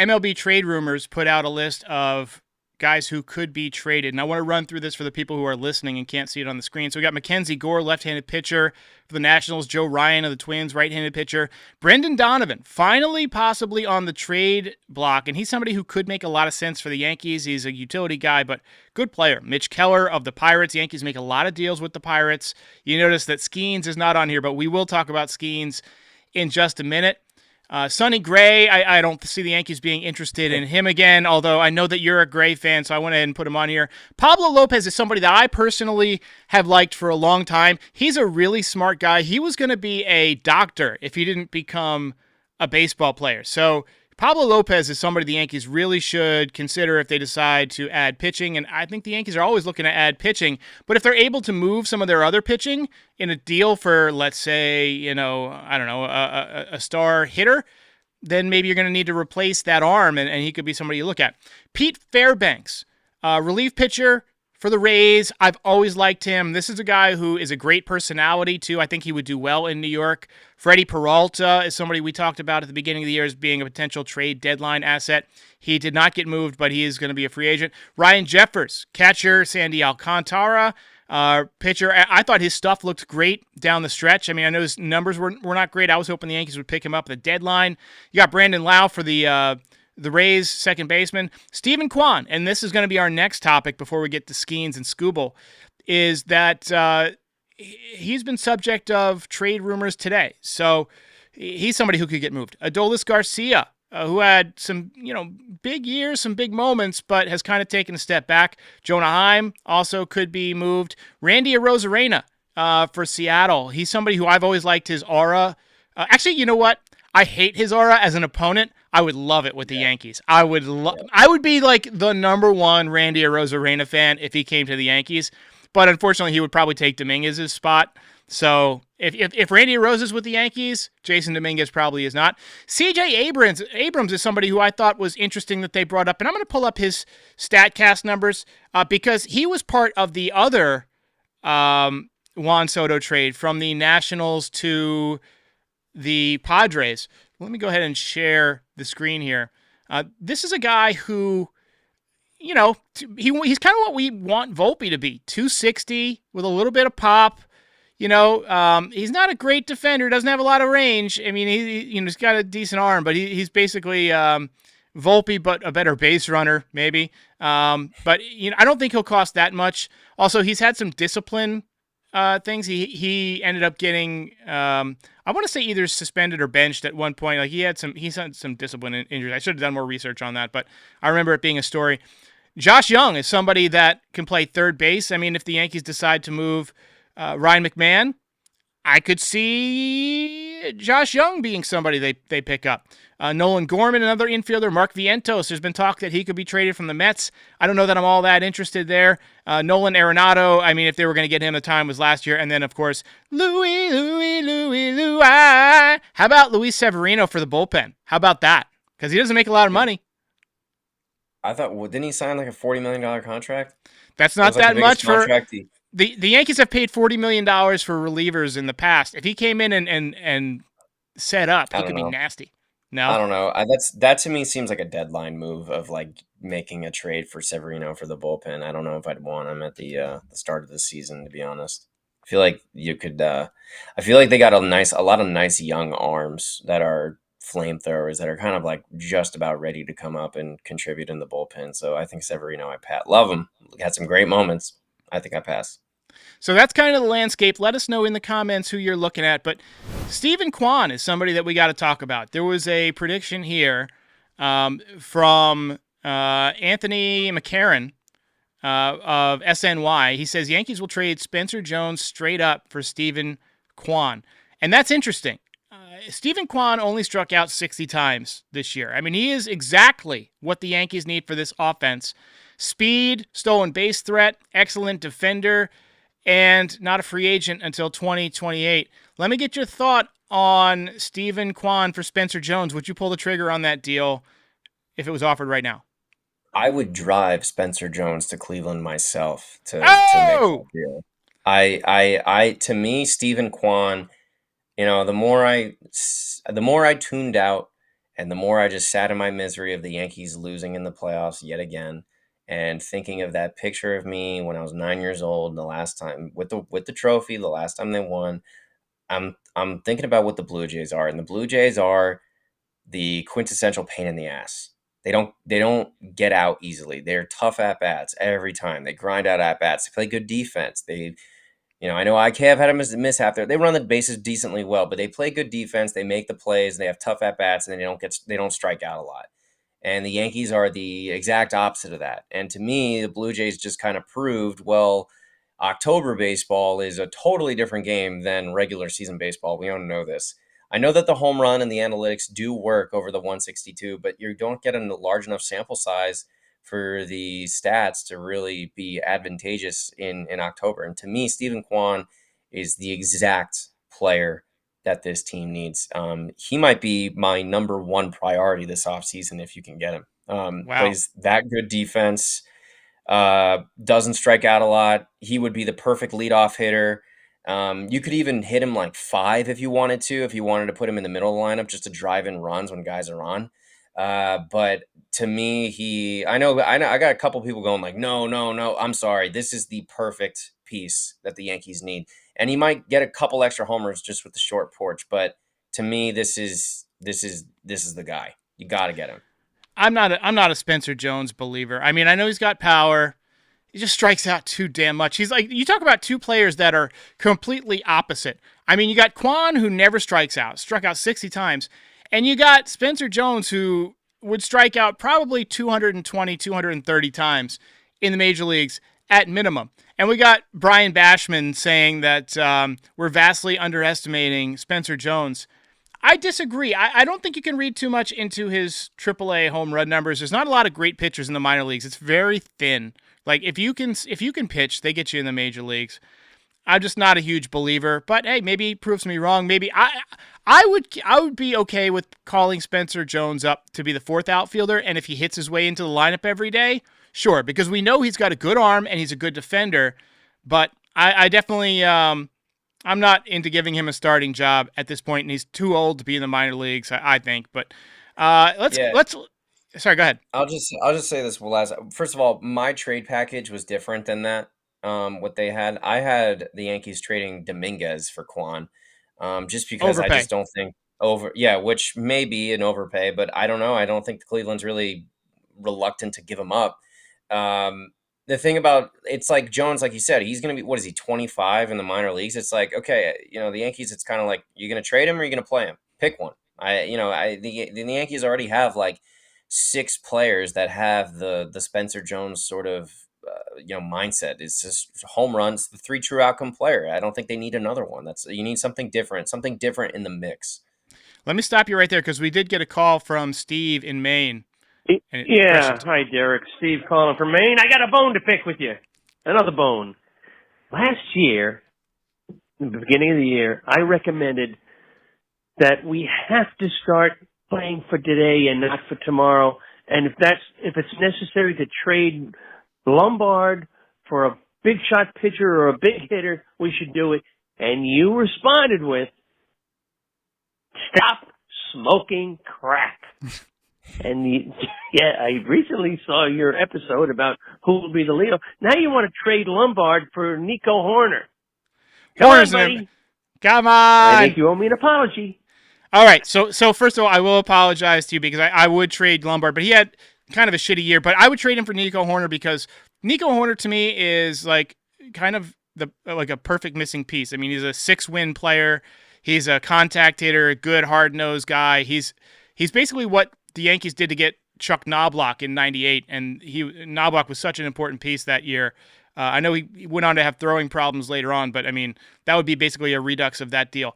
MLB Trade Rumors put out a list of guys who could be traded. And I want to run through this for the people who are listening and can't see it on the screen. So we got Mackenzie Gore, left-handed pitcher for the Nationals. Joe Ryan of the Twins, right-handed pitcher. Brendan Donovan, finally possibly on the trade block. And he's somebody who could make a lot of sense for the Yankees. He's a utility guy, but good player. Mitch Keller of the Pirates. Yankees make a lot of deals with the Pirates. You notice that Skeens is not on here, but we will talk about Skeens in just a minute. Sonny Gray, I don't see the Yankees being interested in him again, although I know that you're a Gray fan, so I went ahead and put him on here. Pablo Lopez is somebody that I personally have liked for a long time. He's a really smart guy. He was going to be a doctor if he didn't become a baseball player. So Pablo Lopez is somebody the Yankees really should consider if they decide to add pitching, and I think the Yankees are always looking to add pitching, but if they're able to move some of their other pitching in a deal for, let's say, a star hitter, then maybe you're going to need to replace that arm, and he could be somebody you look at. Pete Fairbanks, relief pitcher for the Rays. I've always liked him. This is a guy who is a great personality, too. I think he would do well in New York. Freddie Peralta is somebody we talked about at the beginning of the year as being a potential trade deadline asset. He did not get moved, but he is going to be a free agent. Ryan Jeffers, catcher. Sandy Alcantara, pitcher. I thought his stuff looked great down the stretch. I mean, I know his numbers were not great. I was hoping the Yankees would pick him up at the deadline. You got Brandon Lau for the Rays second baseman. Stephen Kwan, and this is going to be our next topic before we get to Skeens and Skubal, is that he's been subject of trade rumors today. So he's somebody who could get moved. Adolis Garcia, who had some big years, some big moments, but has kind of taken a step back. Jonah Heim also could be moved. Randy Arozarena for Seattle. He's somebody who I've always liked his aura. Actually, you know what? I hate his aura as an opponent. I would love it with the Yankees. I would be like the number one Randy Arozarena fan if he came to the Yankees. But unfortunately, he would probably take Dominguez's spot. So if Randy Rose is with the Yankees, Jason Dominguez probably is not. C.J. Abrams is somebody who I thought was interesting that they brought up. And I'm going to pull up his StatCast numbers because he was part of the other Juan Soto trade from the Nationals to the Padres. Let me go ahead and share the screen here. This is a guy who, he's kind of what we want Volpe to be. 260 with a little bit of pop. He's not a great defender. Doesn't have a lot of range. I mean, he's got a decent arm, but he's basically Volpe, but a better base runner, maybe. But I don't think he'll cost that much. Also, he's had some discipline things. He ended up getting, I want to say either suspended or benched at one point. Like he's had some discipline injuries. I should have done more research on that, but I remember it being a story. Josh Young is somebody that can play third base. I mean, if the Yankees decide to move Ryan McMahon, I could see Josh Young being somebody they pick up. Nolan Gorman, another infielder. Mark Vientos, there's been talk that he could be traded from the Mets. I don't know that I'm all that interested there. Nolan Arenado, I mean, if they were going to get him, the time was last year. And then, of course, Louis. How about Luis Severino for the bullpen? How about that? Because he doesn't make a lot of money. I thought, didn't he sign like a $40 million contract? That's not that much for... The Yankees have paid $40 million for relievers in the past. If he came in and set up, he could be nasty. No, I don't know. That to me seems like a deadline move of like making a trade for Severino for the bullpen. I don't know if I'd want him at the start of the season, to be honest. I feel like you could. I feel like they got a lot of nice young arms that are flamethrowers that are kind of like just about ready to come up and contribute in the bullpen. So I think Severino, love him. Had some great moments. I think I pass. So that's kind of the landscape. Let us know in the comments who you're looking at. But Stephen Kwan is somebody that we got to talk about. There was a prediction here from Anthony McCarron of SNY. He says Yankees will trade Spencer Jones straight up for Stephen Kwan. And that's interesting. Stephen Kwan only struck out 60 times this year. I mean, he is exactly what the Yankees need for this offense. Speed, stolen base threat, excellent defender, and not a free agent until 2028. Let me get your thought on Stephen Kwan for Spencer Jones. Would you pull the trigger on that deal if it was offered right now? I would drive Spencer Jones to Cleveland myself to make that deal. To me, Stephen Kwan, the more I tuned out And the more I just sat in my misery of the Yankees losing in the playoffs yet again, and thinking of that picture of me when I was 9 years old, the last time with the trophy, the last time they won, I'm thinking about what the Blue Jays are, and the Blue Jays are the quintessential pain in the ass. They don't get out easily. They're tough at bats every time. They grind out at bats. They play good defense. I know IK have had a mishap there. They run the bases decently well, but they play good defense. They make the plays. They have tough at bats, and they don't strike out a lot. And the Yankees are the exact opposite of that. And to me, the Blue Jays just kind of proved, well, October baseball is a totally different game than regular season baseball. We don't know this. I know that the home run and the analytics do work over the 162, but you don't get a large enough sample size for the stats to really be advantageous in October. And to me, Stephen Kwan is the exact player that this team needs. He might be my number one priority this offseason if you can get him. Wow. Plays that good defense, doesn't strike out a lot. He would be the perfect leadoff hitter. You could even hit him like 5 if you wanted to put him in the middle of the lineup just to drive in runs when guys are on. But to me, I know I got a couple people going like, no, I'm sorry. This is the perfect piece that the Yankees need. And he might get a couple extra homers just with the short porch. But to me, this is the guy. You got to get him. I'm not a Spencer Jones believer. I mean, I know he's got power. He just strikes out too damn much. He's like, you talk about two players that are completely opposite. I mean, you got Kwan, who never strikes out, struck out 60 times. And you got Spencer Jones, who would strike out probably 220, 230 times in the major leagues at minimum. And we got Brian Bashman saying that we're vastly underestimating Spencer Jones. I disagree. I don't think you can read too much into his AAA home run numbers. There's not a lot of great pitchers in the minor leagues. It's very thin. Like if you can pitch, they get you in the major leagues. I'm just not a huge believer, but hey, maybe he proves me wrong. Maybe I would be okay with calling Spencer Jones up to be the fourth outfielder, and if he hits his way into the lineup every day, sure, because we know he's got a good arm and he's a good defender. But I definitely I'm not into giving him a starting job at this point, and he's too old to be in the minor leagues, I think. But let's. Sorry, go ahead. I'll just say this, Laz. First of all, my trade package was different than that. What they had, I had the Yankees trading Dominguez for Kwan, just because Overpay. I just don't think which may be an overpay, but I don't know. I don't think Cleveland's really reluctant to give him up. The thing about it's like Jones, like you said, he's going to be, what is he, 25 in the minor leagues? It's like, okay, the Yankees, it's kind of like, you're going to trade him or you're going to play him? Pick one. The Yankees already have like 6 players that have the Spencer Jones sort of, mindset. It's just home runs, the 3 true outcome player. I don't think they need another one. You need something different in the mix. Let me stop you right there because we did get a call from Steve in Maine. Yeah, hi Derek. Steve calling from Maine. I got a bone to pick with you. Another bone. Last year, in the beginning of the year, I recommended that we have to start playing for today and not for tomorrow. And if it's necessary to trade Lombard for a big shot pitcher or a big hitter, we should do it. And you responded with, stop smoking crack. And I recently saw your episode about who will be the leader. Now you want to trade Lombard for Nico Horner. Come on, buddy. Come on. I think you owe me an apology. All right. So first of all, I will apologize to you because I would trade Lombard, but he had kind of a shitty year. But I would trade him for Nico Horner because Nico Horner to me is like kind of like a perfect missing piece. I mean, he's a 6-win player. He's a contact hitter, a good hard-nosed guy. He's basically what the Yankees did to get Chuck Knobloch in '98, and Knobloch was such an important piece that year. I know he went on to have throwing problems later on, but I mean, that would be basically a redux of that deal.